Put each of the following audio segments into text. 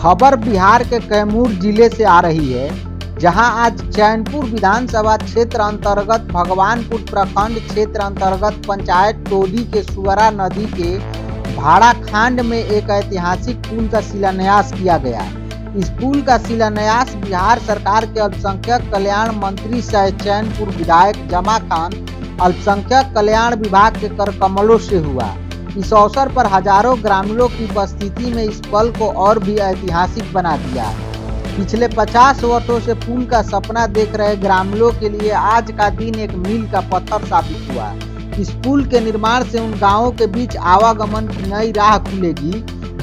खबर बिहार के कैमूर जिले से आ रही है, जहां आज चैनपुर विधानसभा क्षेत्र अंतर्गत भगवानपुर प्रखंड क्षेत्र अंतर्गत पंचायत टोडी के सुअरा नदी के भाड़ाखांड में एक ऐतिहासिक पुल का शिलान्यास किया गया। इस पुल का शिलान्यास बिहार सरकार के अल्पसंख्यक कल्याण मंत्री सह चैनपुर विधायक जमा खान अल्पसंख्यक कल्याण विभाग के कर कमलों से हुआ। इस अवसर पर हजारों ग्रामीणों की उपस्थिति में इस पल को और भी ऐतिहासिक बना दिया। पिछले 50 वर्षों से पुल का सपना देख रहे ग्रामीणों के लिए आज का दिन एक मील का पत्थर साबित हुआ। इस पुल के निर्माण से उन गांवों के बीच आवागमन की नई राह खुलेगी,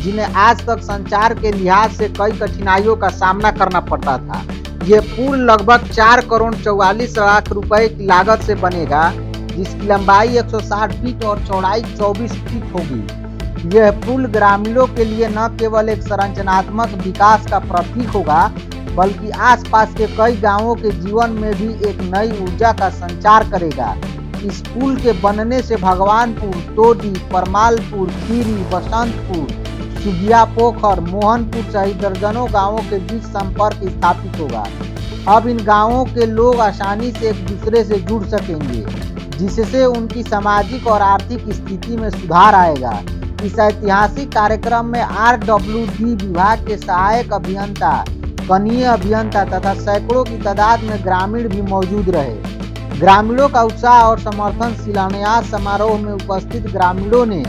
जिन्हें आज तक संचार के लिहाज से कई कठिनाइयों का सामना करना पड़ता था। ये पुल लगभग 4 करोड़ 44 लाख रुपए की लागत से बनेगा, जिसकी लंबाई 160 फीट और चौड़ाई 24 फीट होगी। यह पुल ग्रामीणों के लिए न केवल एक संरचनात्मक विकास का प्रतीक होगा, बल्कि आसपास के कई गांवों के जीवन में भी एक नई ऊर्जा का संचार करेगा। इस पुल के बनने से भगवानपुर, टोडी, परमालपुर, खीरी, बसंतपुर, सुगिया पोखर, मोहनपुर सहित दर्जनों गांवों के बीच संपर्क स्थापित होगा। अब इन गांवों के लोग आसानी से एक दूसरे से जुड़ सकेंगे, जिससे उनकी सामाजिक और आर्थिक स्थिति में सुधार आएगा। इस ऐतिहासिक कार्यक्रम में RWD विभाग के सहायक अभियंता, कनीय अभियंता तथा सैकड़ों की तादाद में ग्रामीण भी मौजूद रहे। ग्रामीणों का उत्साह और समर्थन शिलान्यास समारोह में उपस्थित ग्रामीणों ने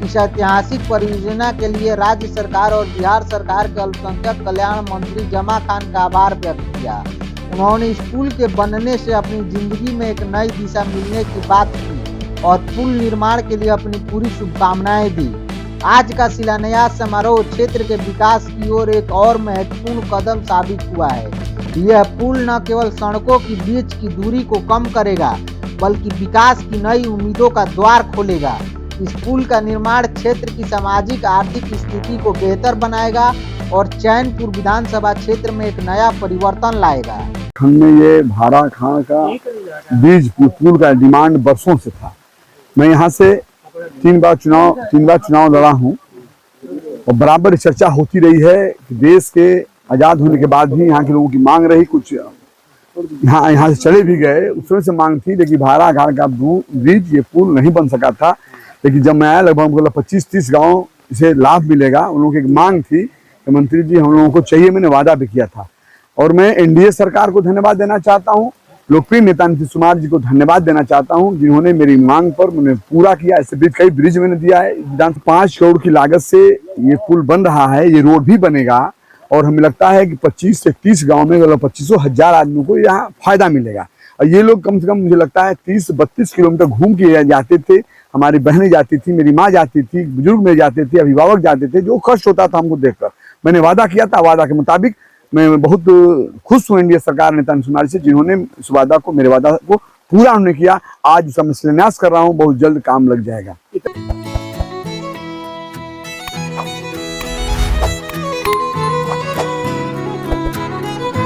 इस ऐतिहासिक परियोजना के लिए राज्य सरकार और बिहार सरकार के अल्पसंख्यक कल्याण मंत्री जमा खान का आभार व्यक्त किया। उन्होंने इस पुल के बनने से अपनी जिंदगी में एक नई दिशा मिलने की बात की और पुल निर्माण के लिए अपनी पूरी शुभकामनाएं दी। आज का शिलान्यास समारोह क्षेत्र के विकास की ओर एक और महत्वपूर्ण कदम साबित हुआ है। यह पुल न केवल सड़कों के बीच की दूरी को कम करेगा, बल्कि विकास की नई उम्मीदों का द्वार खोलेगा। इस पुल का निर्माण क्षेत्र की सामाजिक आर्थिक स्थिति को बेहतर बनाएगा और चैनपुर विधानसभा क्षेत्र में एक नया परिवर्तन लाएगा। में ये भाड़ाखांड का बीज पुल का डिमांड बरसों से था। मैं यहाँ से 3 बार चुनाव लड़ा हूँ और बराबर चर्चा होती रही है कि देश के आजाद होने के बाद भी यहाँ के लोगों की मांग रही, कुछ यहाँ से चले भी गए, उस समय से मांग थी, लेकिन भाड़ाखांड का ब्रिज ये पुल नहीं बन सका था। लेकिन जब मैं आया लगभग 25-30 गाँव इसे लाभ मिलेगा। उन लोगों की एक मांग थी कि मंत्री जी हम लोगों को चाहिए, मैंने वादा भी किया था। और मैं NDA सरकार को धन्यवाद देना चाहता हूँ, लोकप्रिय नेता नीतीश कुमार जी को धन्यवाद देना चाहता हूँ, जिन्होंने मेरी मांग पर मैंने पूरा किया। ऐसे कई ब्रिज मैंने दिया है। 5 करोड़ की लागत से ये पुल बन रहा है, ये रोड भी बनेगा और हमें लगता है कि 25 से 30 गाँव में 25,000 आदमियों को यहाँ फायदा मिलेगा। और ये लोग कम से कम मुझे लगता है 30-32 किलोमीटर घूम के जाते थे। हमारी बहनें जाती थी, मेरी माँ जाती थी, बुजुर्ग मेरे जाते थे, अभिभावक जाते थे, जो कष्ट होता था हमको देखकर। मैंने वादा किया था, वादा के मुताबिक मैं बहुत खुश हूँ NDA सरकार नेता नीतीश कुमार से, जिन्होंने इस वादा को, मेरे वादा को पूरा उन्होंने किया। आज इसका मैं शिलान्यास कर रहा हूँ, बहुत जल्द काम लग जाएगा।